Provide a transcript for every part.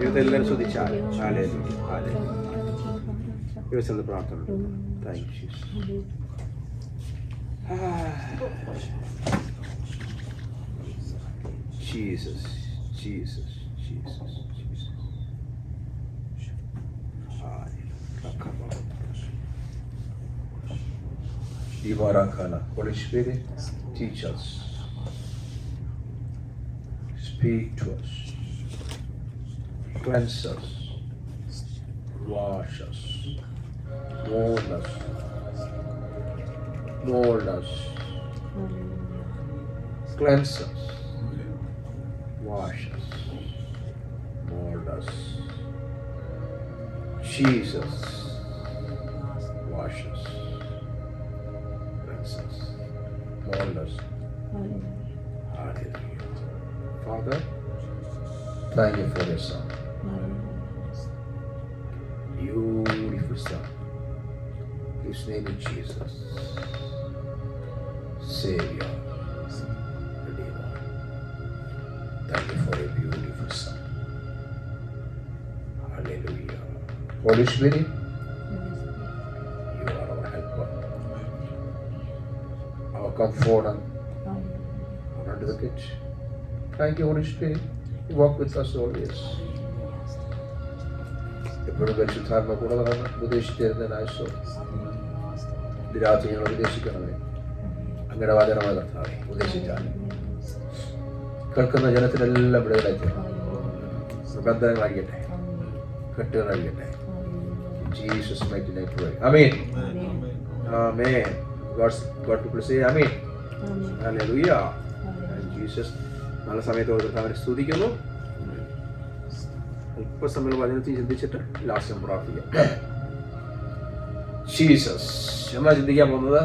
എല്ലാവരും ശ്രദ്ധിച്ചാൽ ദിവസം പ്രാർത്ഥന. Thank you. Jesus Jesus Jesus Jesus. Holy Spirit, teach us, speak to us, cleanse us, wash us, mold us, cleanse us, wash us, mold us. Jesus, wash us, cleanse us, mold us. Hallelujah. Father, thank you for your son. Beautiful son. His name is Jesus. Savior, Redeemer. Thank you for a beautiful son. Hallelujah. Holy Spirit, you are our helper, our comforter, our advocate. Thank you, Holy Spirit. You walk with us always. എപ്പോഴും പരിശുദ്ധാത്മ കൂടെ നടന്ന് ഉപദേശിച്ചിരുന്നതിനായി രാത്രി ഞങ്ങൾ ഉപദേശിക്കണമേ. അങ്ങയുടെ വാചനമായ കർത്താവേ, ഉപദേശിച്ചാൽ കേൾക്കുന്ന ജനത്തിനെല്ലാം വിടുതലായി ബന്ധനങ്ങളായിരിക്കട്ടെ, കെട്ടുകളായിരിക്കട്ടെ. Jesus mighty name pray. Amen. Amen. God people say Amen. Hallelujah. And Jesus നല്ല സമയത്ത് കർത്താവിനെ സ്തുതിക്കുന്നു. അല്പസമയം വചനത്തിൽ ചിന്തിച്ചിട്ട് ലാസ്റ്റ് പ്രാർത്ഥിക്കാം. ജീസസ് എന്നാ ചിന്തിക്കാൻ പോകുന്നത്?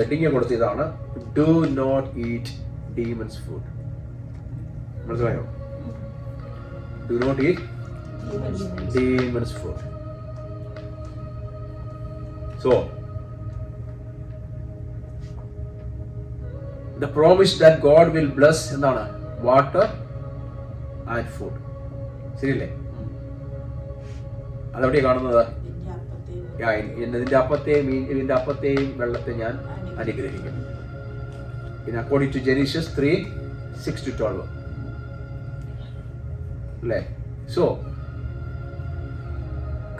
ഹെഡിങ് കൊടുത്തതാണ്, do not eat demons food. മനസ്സിലായോ? Do not eat demons food. So the promise that God will bless എന്താണ്? Water and food. ശരിയല്ലേ? അതെവിടെയാണ് കാണുന്നത്? ഇതിന്റെ അപ്പത്തെയും വെള്ളത്തെ ഞാൻ അനുഗ്രഹിക്കും. പിന്നെ അക്കോർഡിംഗ് ടു ജെനീസിസ് 3:6-12 അല്ലേ? സോ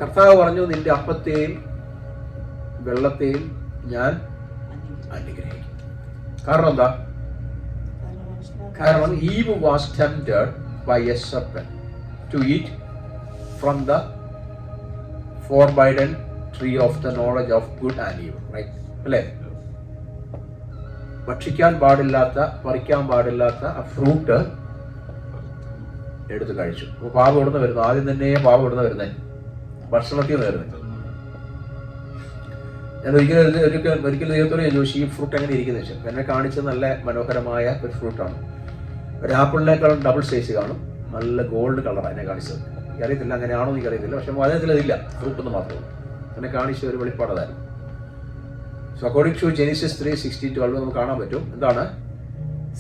കർത്താവ് പറഞ്ഞു, നിന്റെ അപ്പത്തെയും വെള്ളത്തെയും ഞാൻ അനുഗ്രഹിക്കും. കാരണം എന്താ? കാരണം Eve was tempted by a serpent to eat from the forbidden tree of the knowledge of good and evil, right? അല്ലേ? ഭക്ഷിക്കാൻ പാടില്ലാത്ത, പറിക്കാൻ പാടില്ലാത്ത ആ ഫ്രൂട്ട് എടുത്ത് കഴിച്ചു. അപ്പോൾ പാപം ഇവിടുന്ന് വരുന്നു. ആദ്യം തന്നെ പാപം ഇവിടുന്ന് വരുന്നത് ഭക്ഷണത്തിൽ നിന്ന് വരുന്നത്. ഞാൻ ഒരിക്കലും ദൈവത്തോടെ ഞാൻ ചോദിച്ചു, ഈ ഫ്രൂട്ട് എങ്ങനെ ഇരിക്കുന്നത് വെച്ചാൽ എന്നെ കാണിച്ചത് നല്ല മനോഹരമായ ഒരു ഫ്രൂട്ടാണ്. ഒരു ആപ്പിളിനേക്കാളും ഡബിൾ സൈസ് കാണും, നല്ല ഗോൾഡ് കളറാണ് എന്നെ കാണിച്ചത്. എനിക്കറിയത്തില്ല അങ്ങനെയാണോ എന്ന് എനിക്കറിയത്തില്ല, പക്ഷെ അതിനകത്തിൽ അതില്ല, ഫ്രൂട്ടൊന്നും മാത്രമേ എന്നെ കാണിച്ച ഒരു വെളിപ്പാടതായിരുന്നു. സോ അക്കോർഡിംഗ് ടു ജെനീസിസ് 3:6-12 നമുക്ക് കാണാൻ പറ്റും. എന്താണ്?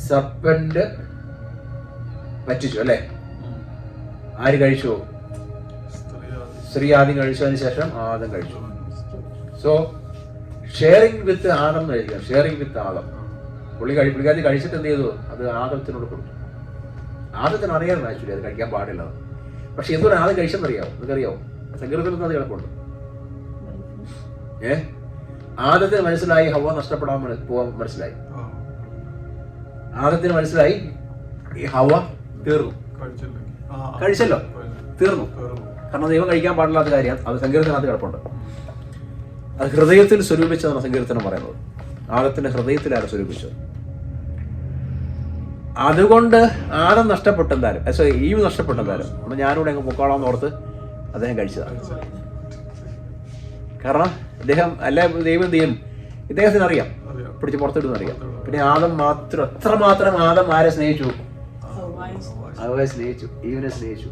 സർപ്പന്റ് പറ്റിച്ചു അല്ലേ? ആര് കഴിച്ചു? സ്ത്രീ ആദ്യം കഴിച്ചതിന് ശേഷം ആദം കഴിച്ചു. സോ ഷെയറിംഗ് വിത്ത് ആദം എന്ന് കഴിക്കാം. ഷെയറിംഗ് വിത്ത് ആദം. പുള്ളിക്കാരി കഴിച്ചിട്ട് എന്ത് ചെയ്തു? അത് ആദത്തിനോട് കൊടുത്തു. ആദത്തിന് അറിയാം ആക്ച്വലി അത് കഴിക്കാൻ പാടില്ല. പക്ഷെ എന്തുകൊണ്ട് ആദ്യം കഴിച്ചെന്നറിയാമോ? നിങ്ങൾക്കറിയാമോ? സങ്കീർത്തനത്തിൽ അത് കിടപ്പുണ്ട്. ആദത്തിന് മനസ്സിലായി ഹവ്വ നഷ്ടപ്പെടാൻ പോവാൻ മനസ്സിലായി. ആദത്തിന് മനസ്സിലായി ഈ ഹവ്വ തീർന്നു, കഴിച്ചല്ലോ, തീർന്നു. കാരണം ദൈവം കഴിക്കാൻ പാടില്ലാത്ത കാര്യമാണ്. അത് സങ്കീർത്തനത്തിൽ കിടപ്പുണ്ട്. അത് ഹൃദയത്തിൽ സ്വരൂപിച്ചതാണ് സങ്കീർത്തനം പറയുന്നത്. ആദത്തിന്റെ ഹൃദയത്തിലാണ് സ്വരൂപിച്ചത്. അതുകൊണ്ട് ആദം നഷ്ടപ്പെട്ടെന്തായാലും, ഈവ് നഷ്ടപ്പെട്ടെന്തായാലും അന്ന് ഞാനിവിടെ അങ്ങ് പൊക്കോളാന്ന് ഓർത്ത് അദ്ദേഹം കഴിച്ചതാണ്. കാരണം അദ്ദേഹം ദൈവം എന്ത് ചെയ്യും? ഇദ്ദേഹത്തിന് അറിയാം, പിടിച്ച് പുറത്തിടുന്ന അറിയാം. പിന്നെ ആദം മാത്രം, എത്രമാത്രം ആദം ആരെ സ്നേഹിച്ചു? അവയെ സ്നേഹിച്ചു, ഈവിനെ സ്നേഹിച്ചു.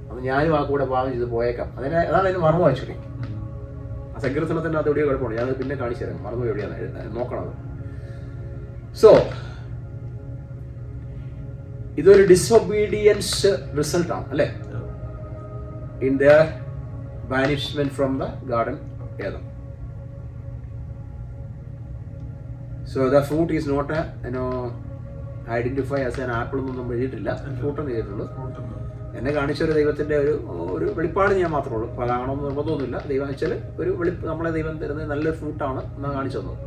അപ്പൊ ഞാനും ആ കൂടെ പാവം ചെയ്ത് പോയേക്കാം. അതാണ് അതിന് മർമ്മം ആക്ച്വലി. ആ സങ്കീർത്തനത്തിൻ്റെ അത് എവിടെയോ കുഴപ്പമുണ്ട്. ഞാനത് പിന്നെ കാണിച്ചു തരാം. മറന്നു എവിടെയാണ് നോക്കണം. സോ ഇതൊരു ഡിസൊബീഡിയൻസ് റിസൾട്ടാണ് അല്ലേ? In their banishment from the garden ഏതം. So the fruit is not identify as an apple എന്നൊന്നും എഴുതിയിട്ടില്ല, ഫ്രൂട്ട് എന്ന് ചെയ്തിട്ടുള്ളൂ. എന്നെ കാണിച്ച ഒരു ദൈവത്തിന്റെ ഒരു വെളിപ്പാട് ഞാൻ മാത്രമേ ഉള്ളൂ. പലാകണമെന്ന് നിർബന്ധമൊന്നുമില്ല. ദൈവം വെച്ചാൽ നമ്മളെ ദൈവം തരുന്നത് നല്ലൊരു ഫ്രൂട്ടാണ് എന്നാണ് കാണിച്ചു തന്നത്.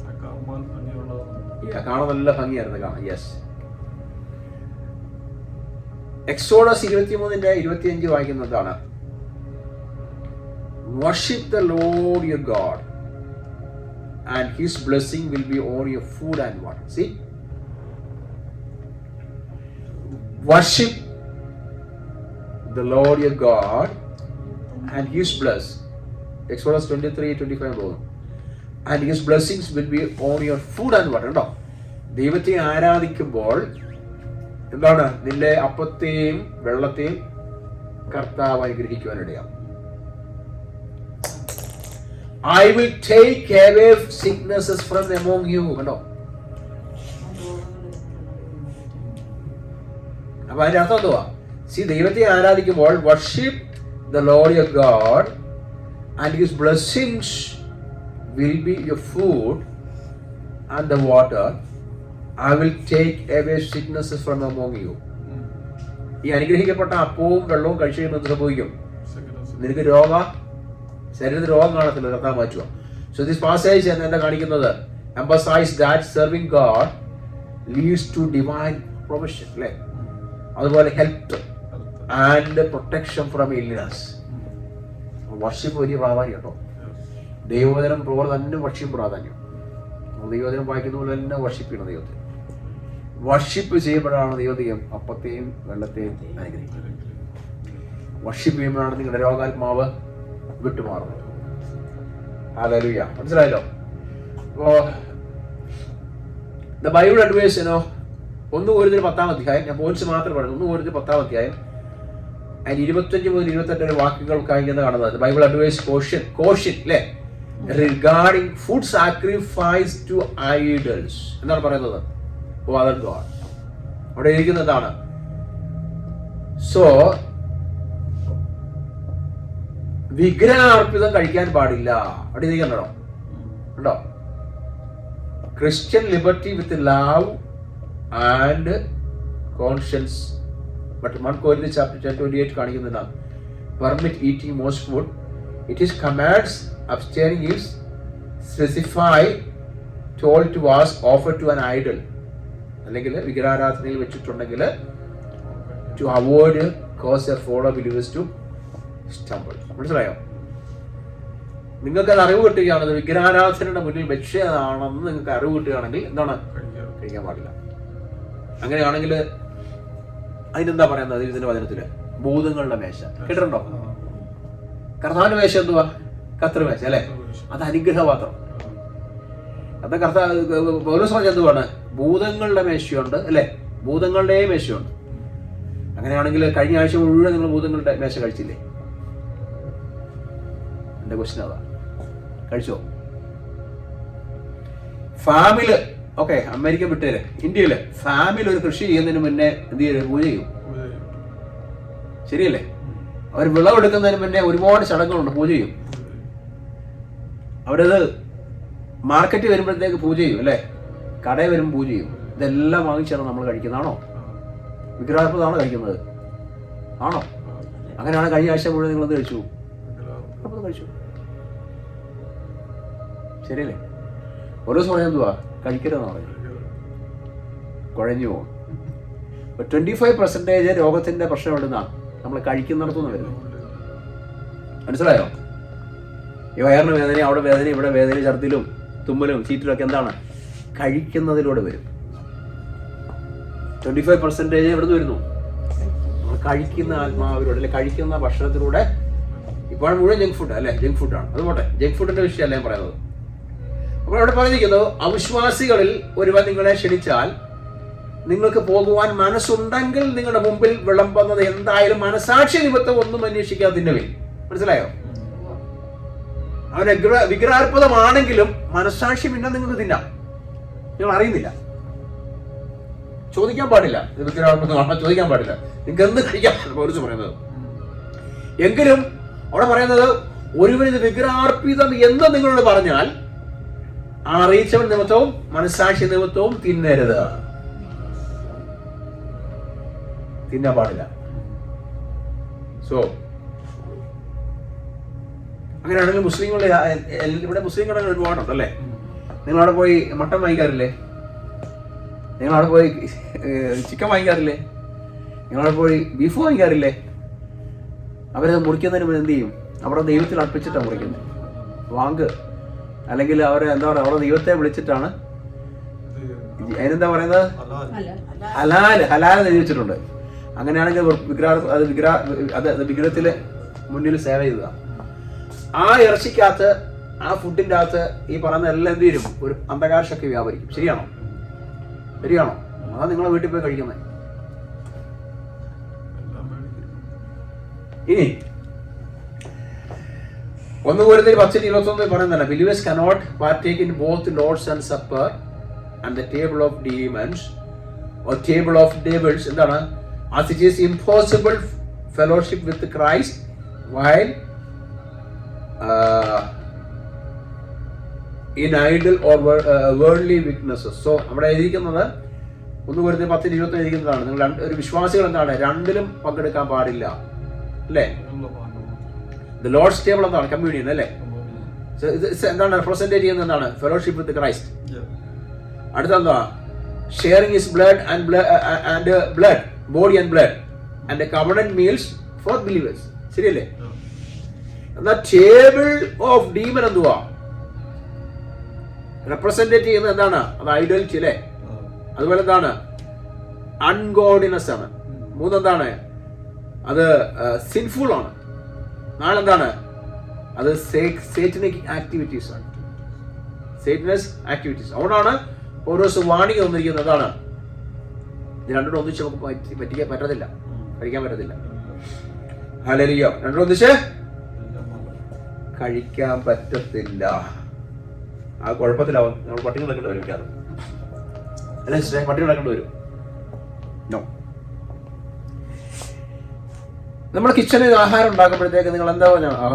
കാണാൻ നല്ല ഭംഗിയായിരുന്നു കാണാൻ. യെസ്. എക്സോഡസ് 23:25 വായിക്കുന്നതാണ്, worship the Lord your God and his blessing will be on your food and water. See, worship the Lord your God and his blessing. Exodus 23:25 and his blessings will be on your food and water. ഉണ്ടോ? ദൈവത്തെ ആരാധിക്കുമ്പോൾ എന്താണ്? നിന്റെ അപ്പത്തെയും വെള്ളത്തെയും കർത്താവ് അനുഗ്രഹിക്കുവാനിടയാവും. I will take away sicknesses from among you. കണ്ടോ? അപ്പൊ അതിന്റെ അർത്ഥം എന്തുവാ? ദൈവത്തെ ആരാധിക്കുമ്പോൾ worship the Lord your God and his blessings will be your food and the water. I will take away sicknesses from among you. ഈ അനുഗ്രഹിക്കപ്പെട്ട അപ്പവും വെള്ളവും കഴിച്ചു കഴിയുമ്പോൾ എന്ത് സംഭവിക്കും? നിനക്ക് ശരീരത്തിൽ രോഗം കാണത്തില്ല, കർത്താവ് മാറ്റുക. സോ ദിസ് പാസേജ് എന്താ കാണിക്കുന്നത്? emphasize that serving God leads to divine provision, അല്ലേ? അതുപോലെ health and protection from illness. Worship വലിയ പ്രാധാന്യം കേട്ടോ. ദൈവവചനം പോലെ തന്നെ വർഷിപ്പ് പ്രാധാന്യം. ദൈവവചനം വായിക്കുന്ന പോലെ തന്നെ വർഷിപ്പ് ചെയ്യണം ദൈവത്തെ. വർഷിപ്പ് ചെയ്യുമ്പോഴാണ് ദൈവം അപ്പത്തെയും വെള്ളത്തെയും അനുഗ്രഹിക്കുന്നത്. വർഷിപ്പ് ചെയ്യുമ്പോഴാണ് നിങ്ങളുടെ രോഗാത്മാവ് വിട്ടുമാറുന്നത്. ഹല്ലേലൂയ. മനസ്സിലായല്ലോ? അപ്പോ ദ ബൈബിൾ അഡ്വൈസ് 1 Corinthians 10 ഞാൻ പോയിന്റ്സ് മാത്രം പറഞ്ഞു. 1 Corinthians 10 അതിന് 25 മുതൽ 28 വാക്യങ്ങൾ കഴിഞ്ഞത് കാണുന്നത്. ബൈബിൾ അഡ്വൈസ് കോഷൻ അല്ലേ, regarding food sacrifice to idols എന്നാണ് പറയുന്നത്. അതർ ഗോഡ് അവിടെ ഇരിക്കുന്നതാണ്. സോ വിഗ്രഹാർപ്പിതം കഴിക്കാൻ പാടില്ല. അവിടെ ഇരിക്കണോ? ഉണ്ടോ? Christian liberty with love and conscience. But 1 Corinthians 10:28 കാണിക്കുന്നതാണ്, permit eating most food. It is commands abstaining is specified told to was offer to an idol. അല്ലെങ്കിൽ വിഗ്രഹാരാധനയിൽ വെച്ചിട്ടുണ്ടെങ്കിൽ to avoid cause a fellow believers to stumble. മനസ്സിലായോ? നിങ്ങൾക്ക് അത് അറിവ് കിട്ടുകയാണെന്ന് വിഗ്രഹാരാധനയുടെ മുന്നിൽ വെച്ചതാണെന്ന് നിങ്ങൾക്ക് അറിവ് കിട്ടുകയാണെങ്കിൽ എന്താണ്? കഴിക്കാൻ പാടില്ല. അങ്ങനെയാണെങ്കിൽ അതിനെന്താ പറയുന്നത് ഇതിന്റെ വചനത്തില്? ഭൂതങ്ങളുടെ മേശ കേട്ടിട്ടുണ്ടോ? കർത്താവിന്റെ മേശ എന്തുവാ? കർത്തൃമേശ അല്ലെ? അത് അനുഗ്രഹപാത്രം. അത് പൗലോസ് പറഞ്ഞ എന്തുവാണ്? ഭൂതങ്ങളുടെ മേശയുണ്ട് അല്ലെ? ഭൂതങ്ങളുടെയും മേശയുണ്ട്. അങ്ങനെയാണെങ്കിൽ കഴിഞ്ഞ ആഴ്ച മുഴുവൻ നിങ്ങൾ ഭൂതങ്ങളുടെ മേശ കഴിച്ചില്ലേ? എന്റെ ക്വസ്റ്റ്യൻ അതാ, കഴിച്ചോ? ഫാമില് ഓക്കെ, അമേരിക്ക വിട്ടേര്, ഇന്ത്യയില് ഫാമിൽ ഒരു കൃഷി ചെയ്യുന്നതിന് മുന്നേ എന്ത് ചെയ്യും? പൂജ ചെയ്യും. ശരിയല്ലേ? അവർ വിളവെടുക്കുന്നതിന് മുന്നേ ഒരുപാട് ചടങ്ങുകളുണ്ട്, പൂജ ചെയ്യും. അവരത് മാർക്കറ്റിൽ വരുമ്പോഴത്തേക്ക് പൂജ ചെയ്യും അല്ലേ? കടയിൽ വരുമ്പോൾ പൂജ ചെയ്യും. ഇതെല്ലാം വാങ്ങിച്ചാണ് നമ്മൾ കഴിക്കുന്നതാണോ? വിഗ്രഹാർപ്പതാണോ കഴിക്കുന്നത്? ആണോ? അങ്ങനെയാണ് കഴിഞ്ഞ ആഴ്ച മുഴുവൻ നിങ്ങളത് കഴിച്ചു. അപ്പോൾ കഴിച്ചു. ശരിയല്ലേ? ഓരോ ദിവസം പറയാൻ എന്തുവാ? കഴിക്കരുതെന്നാണ് പറയുന്നത്. കുഴഞ്ഞു പോകും. 25% രോഗത്തിന്റെ പ്രശ്നം എവിടുന്നാണ്? നമ്മൾ കഴിക്കുന്നിടത്തുനിന്ന് വരുന്നത്. മനസ്സിലായോ? ഈ വയറിന് വേദന, അവിടെ വേദന, ഇവിടെ വേദന, ഛർദിലും തുമ്മലും ചീറ്റിലും ഒക്കെ എന്താണ്? കഴിക്കുന്നതിലൂടെ വരും. 25% എവിടുന്ന് വരുന്നു? നമ്മൾ കഴിക്കുന്ന ആത്മാവിലൂടെ, അല്ലെ കഴിക്കുന്ന ഭക്ഷണത്തിലൂടെ. ഇപ്പോൾ മുഴുവൻ ജങ്ക് ഫുഡ് അല്ലെ? ജങ്ക് ഫുഡാണ്. അത് പോട്ടെ, ജങ്ക് ഫുഡിന്റെ വിഷയമല്ല ഞാൻ പറയുന്നത്. അപ്പോൾ അവിടെ പറഞ്ഞിരിക്കുന്നത്, അവിശ്വാസികളിൽ ഒരുവൻ നിങ്ങളെ ക്ഷണിച്ചാൽ നിങ്ങൾക്ക് പോകുവാൻ മനസ്സുണ്ടെങ്കിൽ നിങ്ങളുടെ മുമ്പിൽ വിളമ്പുന്നത് എന്തായാലും മനസാക്ഷി നിമിത്തം ഒന്നും അന്വേഷിക്കാതിന്നവേ. മനസ്സിലായോ? അവന് വിഗ്രഹാർപ്പതമാണെങ്കിലും മനസാക്ഷി പിന്നെ നിങ്ങൾക്ക് തിന്നാം, നിങ്ങൾ അറിയുന്നില്ല. ചോദിക്കാൻ പാടില്ല. ഇത് വിഗ്രഹാർപ്പിതമാണോ ചോദിക്കാൻ പാടില്ല. നിങ്ങൾക്ക് എന്ത് കഴിക്കാം പൗലോസ് പറയുന്നത്. എങ്കിലും അവിടെ പറയുന്നത് ഒരുവൻ ഇത് വിഗ്രഹാർപ്പിതം എന്ന് നിങ്ങളോട് പറഞ്ഞാൽ ആ അറിയിച്ചവൻ നിമിത്തവും മനസ്സാക്ഷി നിമിത്തവും തിന്നരുത്. തിന്നാൻ പാടില്ല. സോ അങ്ങനെയാണെങ്കിൽ മുസ്ലിങ്ങളുടെ ഇവിടെ മുസ്ലിം കടകൾ ഒരുപാടുണ്ടല്ലേ. നിങ്ങളവിടെ പോയി മട്ടൻ വാങ്ങിക്കാറില്ലേ? നിങ്ങളവിടെ പോയി ചിക്കൻ വാങ്ങിക്കാറില്ലേ? നിങ്ങളവിടെ പോയി ബീഫ് വാങ്ങിക്കാറില്ലേ? അവരത് മുറിക്കുന്നതിന് മുന്നേ എന്ത് ചെയ്യും? അവരുടെ ദൈവത്തിൽ അർപ്പിച്ചിട്ടാണ് മുറിക്കുന്നത്. വാങ്ക് അല്ലെങ്കിൽ അവരെ എന്താ പറയുക, അവരുടെ ദൈവത്തെ വിളിച്ചിട്ടാണ്. അതിനെന്താ പറയുന്നത്? ഹലാൽ എഴുതി വെച്ചിട്ടുണ്ട്. അങ്ങനെയാണെങ്കിൽ വിഗ്രഹത്തില് മുന്നിൽ സേവ ചെയ്തത. ആ ഇറച്ചിക്കകത്ത്, ആ ഫുഡിന്റെ അകത്ത് ഈ പറയുന്ന എല്ലാം എന്ത് ചെയ്യും? ഒരു അന്ധകാര ശക്തി വ്യാപരിക്കും. ശരിയാണോ? അതാ നിങ്ങളെ വീട്ടിൽ പോയി കഴിക്കുന്നത്. ഇനി 1 Corinthians 10:21 പറയുന്നതല്ല, believers cannot partake in both Lord's and supper and the table of demons or table of devils. എന്താണ്? As it is impossible fellowship with Christ while in idle or worldly weaknesses. So അവിടെ എഴുതിയിരിക്കുന്നത് 1 Corinthians 10:21 എഴുതിയിരിക്കുന്നതാണ്. നിങ്ങൾ ഒരു വിശ്വാസികൾ എന്താണ്? രണ്ടിലും പങ്കെടുക്കാൻ പാടില്ല അല്ലേ? The Lord's table എന്താണ്? കമ്മ്യൂണിയൻ അല്ലേ? എന്താണ് റെപ്രസെന്റ് ചെയ്യുന്നത്? എന്താണ്? Fellowship with Christ. അടുത്തെന്താ? Sharing his blood and blood, body and blood and covenant meals for believers. ശരിയല്ലേ? എന്നാ ടേബിൾ ഓഫ് ഡീമൻ എന്തുവാ റെപ്രസെന്റ് ചെയ്യുന്നത്? എന്താണ്? അത് ഐഡൽറ്റി അല്ലേ? അതുപോലെ എന്താണ്? അൺഗോഡിനെസ് ആണ്. 3 എന്താണ്? അത് സിൻഫുൾ ആണ്. 4 എന്താണ്? അത് സേറ്റനിക് ആക്ടിവിറ്റീസ് ആണ്. സേറ്റനസ് ആക്ടിവിറ്റീസ്. അതുകൊണ്ടാണ് ഓരോസ് വാണിംഗ് തന്നിരിക്കുന്നത്. അതാണ് ഇത് രണ്ടും ഒന്നിച്ച് നമുക്ക് കഴിക്കാൻ പറ്റത്തില്ല. ഹല്ലേലൂയ. രണ്ടും ഒന്നിച്ച് കഴിക്കാൻ പറ്റത്തില്ല. ആ കുഴപ്പത്തിലാവും. നമ്മൾ പട്ടിണി കിടക്കേണ്ടി വരും. അല്ലെ പട്ടിണി കിടക്കേണ്ടി വരും. നോ. നമ്മൾ കിച്ചണിൽ ആഹാരം ഉണ്ടാക്കുമ്പോഴത്തേക്ക് നിങ്ങൾ എന്താ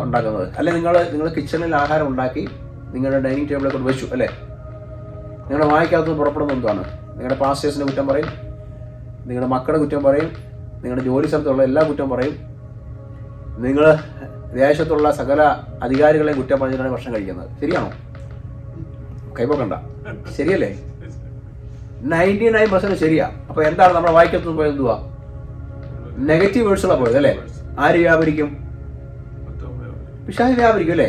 ഉണ്ടാക്കുന്നത്? അല്ലെ നിങ്ങൾ കിച്ചണിൽ ആഹാരം ഉണ്ടാക്കി നിങ്ങളുടെ ഡൈനിങ് ടേബിളെ കൊണ്ട് വെച്ചു അല്ലേ? നിങ്ങളുടെ വായിക്കകത്ത് പുറപ്പെടുന്ന എന്താണ്? നിങ്ങളുടെ പാസ്റ്റേഴ്സിനെ കുറ്റം പറയും, നിങ്ങളുടെ മക്കളുടെ കുറ്റം പറയും, നിങ്ങളുടെ ജോലി സ്ഥലത്തുള്ള എല്ലാ കുറ്റം പറയും, നിങ്ങൾ ദേശത്തുള്ള സകല അധികാരികളെയും കുറ്റം പറഞ്ഞിട്ടാണ് ഭക്ഷണം കഴിക്കുന്നത്. ശരിയാണോ? കൈപ്പൊക്കണ്ട. ശരിയല്ലേ? 99% ശരിയാ. അപ്പൊ എന്താണ് നമ്മുടെ വായിക്കകത്ത് പോയത്? എന്തുവാ? നെഗറ്റീവ് വേർഡ്സുള്ള പോയത് അല്ലേ? ആര് വ്യാപരിക്കും? പിശാച് വ്യാപരിക്കും അല്ലേ?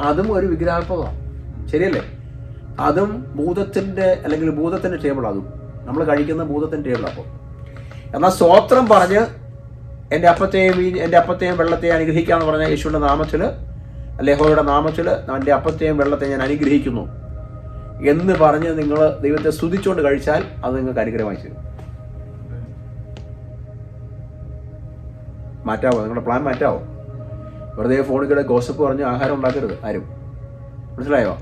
അതും ഒരു വിഗ്രഹാർപ്പതമാണ്. ശരിയല്ലേ? അതും ഭൂതത്തിന്റെ അല്ലെങ്കിൽ ഭൂതത്തിന്റെ ടേബിൾ. അതും നമ്മൾ കഴിക്കുന്ന ഭൂതത്തിന്റെ ടേബിൾ. അപ്പോൾ എന്നാൽ സ്തോത്രം പറഞ്ഞ് എൻ്റെ അപ്പത്തെയും വെള്ളത്തെയും അനുഗ്രഹിക്കാന്ന് പറഞ്ഞ യേശുവിന്റെ നാമത്തിൽ, യഹോവയുടെ നാമത്തിൽ എൻ്റെ അപ്പത്തെയും വെള്ളത്തെയും ഞാൻ അനുഗ്രഹിക്കുന്നു എന്ന് പറഞ്ഞ് നിങ്ങൾ ദൈവത്തെ സ്തുതിച്ചുകൊണ്ട് കഴിച്ചാൽ അത് നിങ്ങൾക്ക് അനുഗ്രഹമായി തരും. മാറ്റാവോ? നിങ്ങളുടെ പ്ലാൻ മാറ്റാവോ? വെറുതെ ഫോണിൽ കൂടെ ഗോസിപ്പ് പറഞ്ഞ് ആഹാരം ഉണ്ടാക്കരുത് ആരും. മനസ്സിലായോ?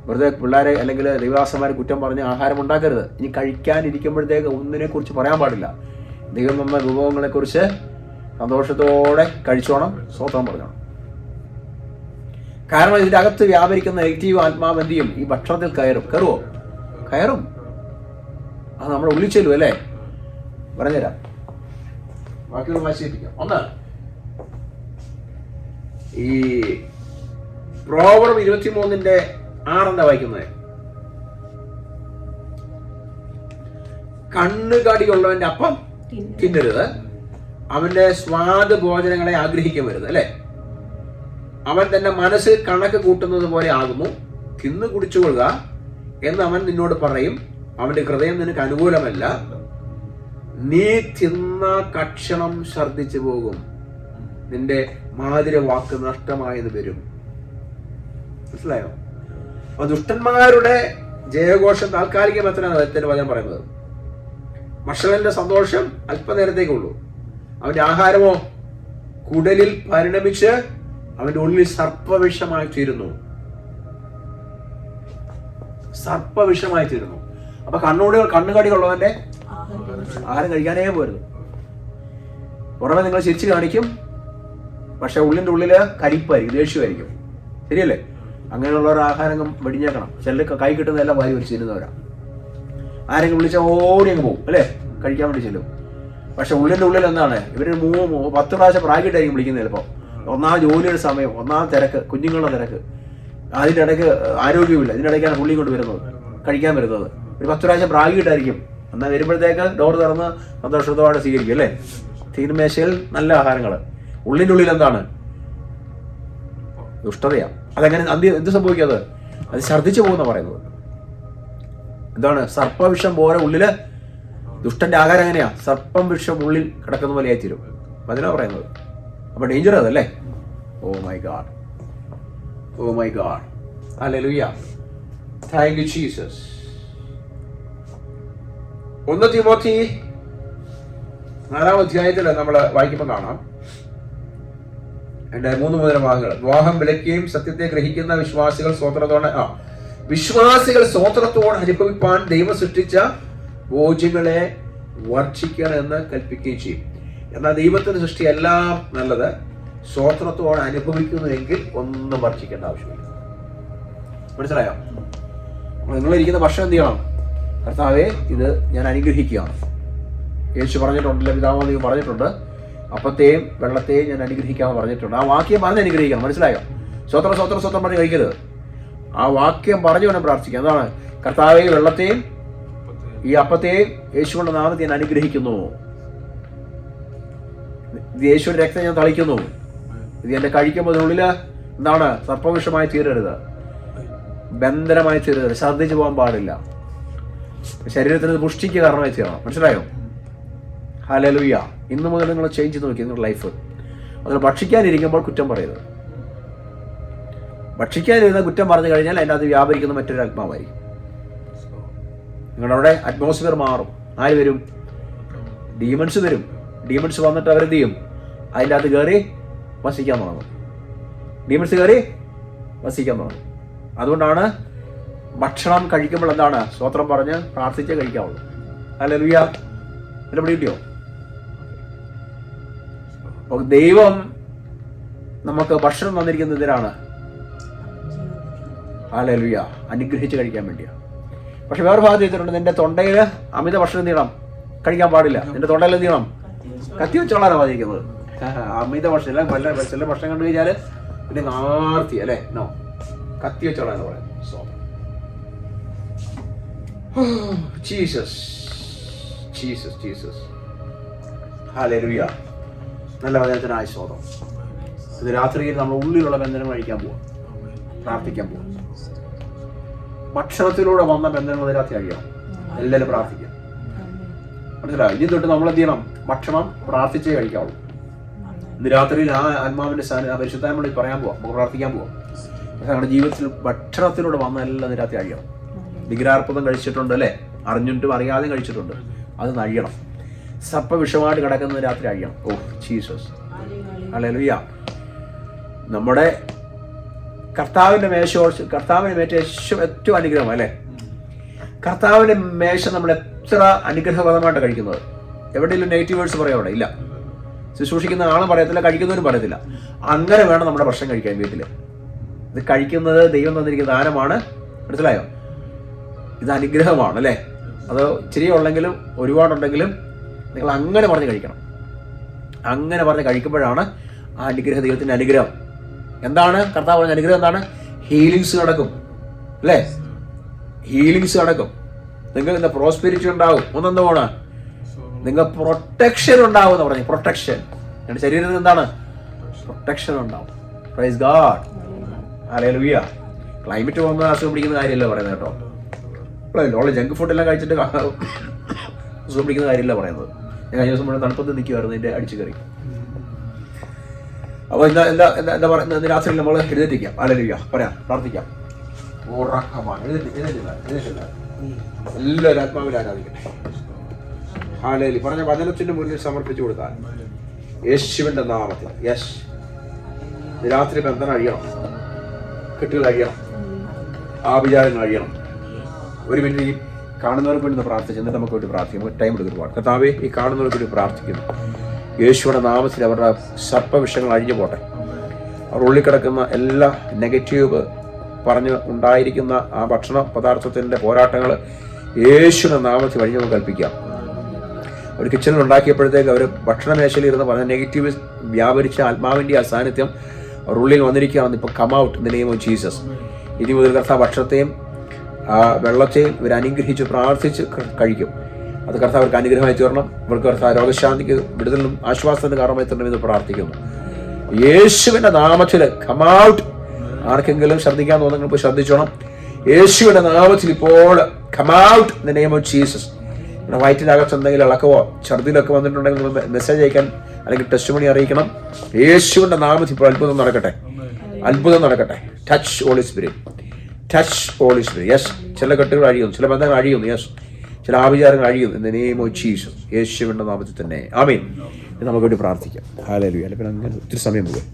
വെറുതെ പിള്ളേരെ അല്ലെങ്കിൽ ദൈവദാസന്മാരെ കുറ്റം പറഞ്ഞ് ആഹാരം ഉണ്ടാക്കരുത്. ഇനി കഴിക്കാനിരിക്കുമ്പോഴത്തേക്ക് ഒന്നിനെ കുറിച്ച് പറയാൻ പാടില്ല. ദൈവം തന്ന വിഭവങ്ങളെക്കുറിച്ച് സന്തോഷത്തോടെ കഴിച്ചോണം, സ്തോത്രം പറഞ്ഞോണം. കാരണം ഇതിൻ്റെ അകത്ത് വ്യാപരിക്കുന്ന നെഗറ്റീവ് ആത്മാവ് എന്ത് ചെയ്യും? ഈ ഭക്ഷണത്തിൽ കയറും. അത് നമ്മുടെ ഉള്ളിൽ ചെല്ലും അല്ലേ? പറഞ്ഞുതരാം, ബാക്കിയുള്ള വാശിപ്പിക്കാം. ഒന്ന്, ഈ പ്രോവർബ് 23:6 എന്താ വായിക്കുന്നത്? കണ്ണുകടിയുള്ളവന്റെ അപ്പം തിന്നരുത്, അവന്റെ സ്വാദ് ഭോജനങ്ങളെ ആഗ്രഹിക്കരുത് അല്ലെ? അവൻ തന്റെ മനസ്സിൽ കണക്ക് കൂട്ടുന്നത് പോലെ ആകുന്നു, തിന്നു കുടിച്ചുകൊള്ളുക എന്ന് അവൻ നിന്നോട് പറയും. അവന്റെ ഹൃദയം നിനക്ക് അനുകൂലമല്ല, നീ തിന്ന കക്ഷണം ഛർദ്ദിച്ചു പോകും, നിന്റെ മാതിര വാക്ക് നഷ്ടമായെന്ന് വരും. മനസ്സിലായോ? അപ്പൊ ദുഷ്ടന്മാരുടെ ജയഘോഷം താൽക്കാലികമെന്നാണ് ദൈവത്തിന്റെ വചനം പറയുന്നത്. മഷളന്റെ സന്തോഷം അല്പനേരത്തേക്കുള്ളൂ, അവന്റെ ആഹാരമോ കുടലിൽ പരിണമിച്ച് അവന്റെ ഉള്ളിൽ സർപ്പവിഷമായി തീരുന്നു. അപ്പൊ കണ്ണുകടികളുള്ളവന്റെ ആഹാരം കഴിക്കാനേ പോരുത്. പുറമെ നിങ്ങൾ ചിരിച്ചു കാണിക്കും, പക്ഷെ ഉള്ളിൻ്റെ ഉള്ളില് കരിപ്പായിരിക്കും, ദേഷ്യമായിരിക്കും. ശരിയല്ലേ? അങ്ങനെയുള്ള ഒരു ആഹാരം വെടിഞ്ഞേക്കണം. ചിലർക്ക് കൈ കിട്ടുന്നതെല്ലാം വാരി വലിച്ചിരുന്നവരാ. ആരെങ്കിലും വിളിച്ചാൽ ഓടി അങ്ങ് പോകും അല്ലേ, കഴിക്കാൻ വേണ്ടി ചെല്ലും. പക്ഷെ ഉള്ളിൻ്റെ ഉള്ളിൽ എന്താണ്, ഇവർ 10 പ്രാവശ്യം പ്രാഗിട്ടായിരിക്കും വിളിക്കുന്നത്. ചിലപ്പോൾ ഒന്നാമത് ജോലിയുടെ സമയം, ഒന്നാമത് തിരക്ക്, കുഞ്ഞുങ്ങളുടെ തിരക്ക്, അതിൻ്റെ ഇടയ്ക്ക് ആരോഗ്യമില്ല, ഇതിൻ്റെ ഇടയ്ക്കാണ് പുള്ളി കൊണ്ട് വരുന്നത്, കഴിക്കാൻ വരുന്നത്. ഒരു 10 പ്രാവശ്യം പ്രാഗിട്ടായിരിക്കും. എന്നാൽ വരുമ്പോഴത്തേക്ക് ഡോർ തുറന്ന് സന്തോഷത്തോടെ സ്വീകരിക്കും അല്ലേ. തീരുമേശയിൽ നല്ല ആഹാരങ്ങൾ. ഉള്ളിൻ്റെ ഉള്ളിൽ എന്താണ്? ദുഷ്ടതയാണ്. അതെങ്ങനെ എന്ത് സംഭവിക്കാതെ അത് ഛർദ്ദിച്ചു പോകുന്ന പറയുന്നത്. എന്താണ്? സർപ്പവിഷം പോലെ ഉള്ളില് ദുഷ്ടന്റെ ആഹാരം എങ്ങനെയാ? സർപ്പം വിഷം ഉള്ളിൽ കിടക്കുന്ന പോലെ ആയിത്തീരും. അതിനാ പറയുന്നത്. അപ്പൊ ഡേഞ്ചർ അതല്ലേ. Oh my God, oh my God, hallelujah, thank you Jesus. 1 Timothy 4-ാം അധ്യായത്തിൽ നമ്മൾ വായിക്കുമ്പോൾ കാണാം, എൻ്റെ 3 മുതൽ ഭാഗങ്ങൾ. വിവാഹം വിലക്കുകയും സത്യത്തെ ഗ്രഹിക്കുന്ന വിശ്വാസികൾ സ്വോത്രത്തോടെ അനുഭവിപ്പാൻ ദൈവം സൃഷ്ടിച്ച ഭോജ്യങ്ങളെ വർഷിക്കണമെന്ന് കൽപ്പിക്കുകയും ചെയ്യും. എന്നാൽ ദൈവത്തിന്റെ സൃഷ്ടി എല്ലാം നല്ലത്, സ്വോത്രത്തോടെ അനുഭവിക്കുന്നുവെങ്കിൽ ഒന്നും വർഷിക്കേണ്ട ആവശ്യമില്ല. മനസ്സിലായോ? നിങ്ങളിരിക്കുന്ന ഭക്ഷണം എന്ത് ചെയ്യണം? കർത്താവേ, ഇത് ഞാൻ അനുഗ്രഹിക്കുകയാണ്. യേശു പറഞ്ഞിട്ടുണ്ടല്ലോ, പിതാവ് പറഞ്ഞിട്ടുണ്ട്, അപ്പത്തെയും വെള്ളത്തെയും ഞാൻ അനുഗ്രഹിക്കാമെന്ന് പറഞ്ഞിട്ടുണ്ട്. ആ വാക്യം പറഞ്ഞ് അനുഗ്രഹിക്കണം. മനസ്സിലായോ? സ്വോത്രം സ്വോത്രം സ്വോത്രം പറഞ്ഞ് കഴിക്കരുത്. ആ വാക്യം പറഞ്ഞു വേണം പ്രാർത്ഥിക്കാം. എന്താണ്? കർത്താവേ, വെള്ളത്തെയും ഈ അപ്പത്തെയും യേശുവിന്റെ നാമത്തെ ഞാൻ അനുഗ്രഹിക്കുന്നു. ഇത് യേശുവിന്റെ രക്തം ഞാൻ തളിക്കുന്നു. ഇത് എന്റെ കഴിക്കുമ്പോൾ ഉള്ളില് എന്താണ്? സർപ്പവിഷമായി തീരരുത്, ബന്ധനമായി തീരരുത്, ഛർദ്ദിച്ചു പോകാൻ പാടില്ല, ശരീരത്തിന് പുഷ്ടിക്ക് കാരണമായി തീരണം. മനസ്സിലായോ? ഹല്ലേലൂയ. ഇന്നു മുതൽ നിങ്ങൾ ചേഞ്ച് ചെയ്ത് നോക്കി നിങ്ങളുടെ ലൈഫ്. അതിൽ ഭക്ഷിക്കാനിരിക്കുമ്പോൾ കുറ്റം പറയരുത്. ഭക്ഷിക്കാനിരുന്ന കുറ്റം പറഞ്ഞു കഴിഞ്ഞാൽ അതിൻ്റെ അത് വ്യാപരിക്കുന്ന മറ്റൊരു ആത്മാവായിരിക്കും. നിങ്ങളുടെ അവിടെ അറ്റ്മോസ്ഫിയർ മാറും. ആര് വരും? ഡീമൺസ് വരും. ഡീമൺസ് വന്നിട്ട് അവരെന്ത് ചെയ്യും? അതിൻ്റെ അകത്ത് കയറി വസിക്കാൻ തുടങ്ങും. ഡീമൺസ് കയറി വസിക്കാൻ തുടങ്ങും. അതുകൊണ്ടാണ് ഭക്ഷണം കഴിക്കുമ്പോൾ എന്താണ്? സ്തോത്രം പറഞ്ഞ് പ്രാർത്ഥിച്ചേ കഴിക്കാവുള്ളൂ. ഹല്ലേലൂയ. എന്നെ പിടികിട്ടിയോ? ദൈവം നമുക്ക് ഭക്ഷണം തന്നിരിക്കുന്നത് എന്തിനാണ്? ഹല്ലേലൂയ, അനുഗ്രഹിച്ച് കഴിക്കാൻ വേണ്ടിയാണ്. പക്ഷെ വേറെ ഭാഗത്ത് ചെയ്തിട്ടുണ്ട്, നിന്റെ തൊണ്ടയിൽ അമിത ഭക്ഷണം നീളം കഴിക്കാൻ പാടില്ല. നിന്റെ തൊണ്ടയിൽ എന്ത് ചെയ്യണം? കത്തി വെച്ചോളാനാണ് പറഞ്ഞിരിക്കുന്നത്. അമിത ഭക്ഷണം ഇല്ല. ചില ഭക്ഷണം കണ്ടു കഴിഞ്ഞാൽ പിന്നെ ആർത്തി അല്ലേ, നോ, കത്തി വെച്ചോളാന്ന് പറയാം. Jesus Jesus Jesus, hallelujah. നല്ല വചനത്തിനായ സ്തോത്രം. ഇത് രാത്രിയിൽ നമ്മൾ ഉള്ളിലുള്ള ബന്ധനം കഴിക്കാൻ പോവാം, പ്രാർത്ഥിക്കാൻ പോവാം. ഭക്ഷണത്തിലൂടെ വന്ന ബന്ധനങ്ങൾ രാത്രി കഴിയണം. എല്ലാവരും പ്രാർത്ഥിക്കാം. മനസ്സിലായി? ഇനി തൊട്ട് നമ്മൾ എന്ത് ചെയ്യണം? ഭക്ഷണം പ്രാർത്ഥിച്ചേ കഴിക്കാവുള്ളൂ. ഇന്ന് രാത്രിയിൽ ആ ആത്മാവിന്റെ പരിശുദ്ധാത്മാവിൽ പറയാൻ പോവാം, നമുക്ക് പ്രാർത്ഥിക്കാൻ പോവാം. പക്ഷെ നമ്മുടെ ജീവിതത്തിൽ ഭക്ഷണത്തിലൂടെ വന്ന എല്ലാം രാത്രി കഴിയണം. വിഗ്രഹാർപ്പുതം കഴിച്ചിട്ടുണ്ട് അല്ലേ, അറിഞ്ഞിട്ടും അറിയാതെയും കഴിച്ചിട്ടുണ്ട്, അത് കഴിയണം. സർപ്പവിഷമായിട്ട് കിടക്കുന്നത് രാത്രി കഴിയണം. Oh Jesus, hallelujah. നമ്മുടെ കർത്താവിന്റെ കർത്താവിന്റെ മേശ ഏറ്റവും അനുഗ്രഹം അല്ലേ. കർത്താവിന്റെ മേശ നമ്മൾ എത്ര അനുഗ്രഹപരമായിട്ട് കഴിക്കുന്നത്. എവിടെയെങ്കിലും നെഗറ്റീവ് വേർഡ്സ് പറയാം അവിടെ ഇല്ല. ശുശ്രൂഷിക്കുന്ന ആളും പറയത്തില്ല, കഴിക്കുന്നവരും പറയത്തില്ല. അങ്ങനെ വേണം നമ്മുടെ ഭക്ഷണം കഴിക്കാൻ വീട്ടിൽ. ഇത് കഴിക്കുന്നത് ദൈവം തന്നിരിക്കുന്ന ദാനമാണ്. മനസ്സിലായോ? ഇത് അനുഗ്രഹമാണ് അല്ലേ. അത് ഇച്ചിരി ഉള്ളെങ്കിലും ഒരുപാടുണ്ടെങ്കിലും നിങ്ങൾ അങ്ങനെ പറഞ്ഞ് കഴിക്കണം. അങ്ങനെ പറഞ്ഞ് കഴിക്കുമ്പോഴാണ് ആ അനുഗ്രഹം, ദൈവത്തിന്റെ അനുഗ്രഹം. എന്താണ് കർത്താവ് പറഞ്ഞ അനുഗ്രഹം? എന്താണ്? ഹീലിങ്സ് നടക്കും അല്ലേ. ഹീലിങ്സ് നടക്കും. നിങ്ങൾക്ക് എന്താ? പ്രോസ്പെരിറ്റി ഉണ്ടാവും. ഒന്നെന്താണ്? നിങ്ങൾ പ്രൊട്ടക്ഷൻ ഉണ്ടാവും എന്ന് പറഞ്ഞു. പ്രൊട്ടക്ഷൻ. നിങ്ങളുടെ ശരീരത്തിൽ എന്താണ്? പ്രൊട്ടക്ഷൻ ഉണ്ടാവും. Praise God, hallelujah. ക്ലൈമറ്റ് വന്ന് അസുഖം പിടിക്കുന്ന കാര്യമല്ല പറയുന്നത് കേട്ടോ. ഉള്ള ജങ്ക് ഫുഡെല്ലാം കഴിച്ചിട്ട് അസുഖം പിടിക്കുന്ന കാര്യമല്ല പറയുന്നത്. ഞാൻ കഴിഞ്ഞ ദിവസം മുഴുവൻ തണുപ്പത്ത് നിൽക്കുമായിരുന്നു ഇതിന്റെ അടിച്ചു കയറി. അപ്പൊ എന്താ പറയുന്നത്? രാത്രി നമ്മൾ എഴുന്നേറ്റിക്കാം. ഹല്ലേലൂയ, പറയാം, പ്രാർത്ഥിക്കാം. എല്ലാവരും ആത്മാവിൽ ആരാധിക്കട്ടെ. ഹല്ലേലൂയ. പറഞ്ഞ വചനത്തിന്റെ മുന്നിൽ സമർപ്പിച്ചു കൊടുത്താൽ യേശുവിന്റെ നാമത്തിൽ. യെസ്, രാത്രി ബന്ധനം അഴിയണം, കെട്ടുകൾ അഴിയണം, ആഭിചാരങ്ങൾ അഴിയണം. ഒരു മിനിറ്റ് കാണുന്നവർക്ക് വേണ്ടി പ്രാർത്ഥിച്ചു. എന്നിട്ട് നമുക്ക് വേണ്ടി പ്രാർത്ഥിക്കും. നമുക്ക് ടൈം എടുക്കും ഒരുപാട്. കർത്താവേ, ഈ കാണുന്നവർക്ക് വേണ്ടി പ്രാർത്ഥിക്കുന്നു. യേശുവിൻ്റെ നാമത്തിൽ അവരുടെ സർപ്പവിഷങ്ങൾ അഴിഞ്ഞു പോട്ടെ. അവർ ഉള്ളിൽ കിടക്കുന്ന എല്ലാ നെഗറ്റീവ് പറഞ്ഞ് ഉണ്ടായിരിക്കുന്ന ആ ഭക്ഷണ പദാർത്ഥത്തിൻ്റെ പോരാട്ടങ്ങൾ യേശുവിൻ്റെ നാമത്തിൽ അഴിഞ്ഞു കൽപ്പിക്കാം. ഒരു കിച്ചണിൽ ഉണ്ടാക്കിയപ്പോഴത്തേക്ക് അവർ ഭക്ഷണമേശയിൽ ഇരുന്ന് പറഞ്ഞ നെഗറ്റീവ് വ്യാപരിച്ച ആത്മാവിൻ്റെ ആ സാന്നിധ്യം അവർ ഉള്ളിൽ വന്നിരിക്കുകയാണെന്ന് ഇപ്പോൾ come out in the name of Jesus. ഇനി മുതൽ കർത്താവ് ഭക്ഷണത്തെയും വെള്ളത്തെയും ഇവർ അനുഗ്രഹിച്ച് പ്രാർത്ഥിച്ച് കഴിക്കും. അത് കർത്താവ് അവർക്ക് അനുഗ്രഹമായി തീരണം. ഇവർക്ക് കർത്താവ് രോഗശാന്തിക്ക് വിടുതലിനും ആശ്വാസത്തിന് കാരണമായി തീരണമെന്ന് പ്രാർത്ഥിക്കുന്നു. യേശുവിൻ്റെ നാമത്തിൽ കം ഔട്ട്. ആർക്കെങ്കിലും ശ്രദ്ധിക്കാൻ തോന്നുന്നെങ്കിൽ ഇപ്പോൾ ശ്രദ്ധിച്ചോണം. യേശുവിൻ്റെ നാമത്തിൽ ഇപ്പോൾ come out in the name of Jesus. നമ്മുടെ വയറ്റിനകത്ത് എന്തെങ്കിലും ഇളക്കവോ ഛർദിലൊക്കെ വന്നിട്ടുണ്ടെങ്കിൽ മെസ്സേജ് അയക്കാൻ അല്ലെങ്കിൽ ടെസ്റ്റ് മണി അറിയിക്കണം. യേശുവിൻ്റെ നാമത്തിൽ ഇപ്പോൾ അത്ഭുതം നടക്കട്ടെ, അത്ഭുതം നടക്കട്ടെ. Touch holy spirit, touch holy spirit. Yes, ചില കെട്ടുകൾ അഴിയുന്നു, ചില ബന്ധങ്ങൾ അഴിയുന്നു. യെസ്, ചില ആഭിചാരങ്ങൾ അഴിയുന്നു. In the name of Jesus. യേശുവിൻ്റെ നാമത്തിൽ തന്നെ ആമേൻ. നമുക്ക് വേണ്ടി പ്രാർത്ഥിക്കാം. ഹല്ലേലൂയ. അല്ലെങ്കിൽ ഒത്തിരി സമയം പോകും.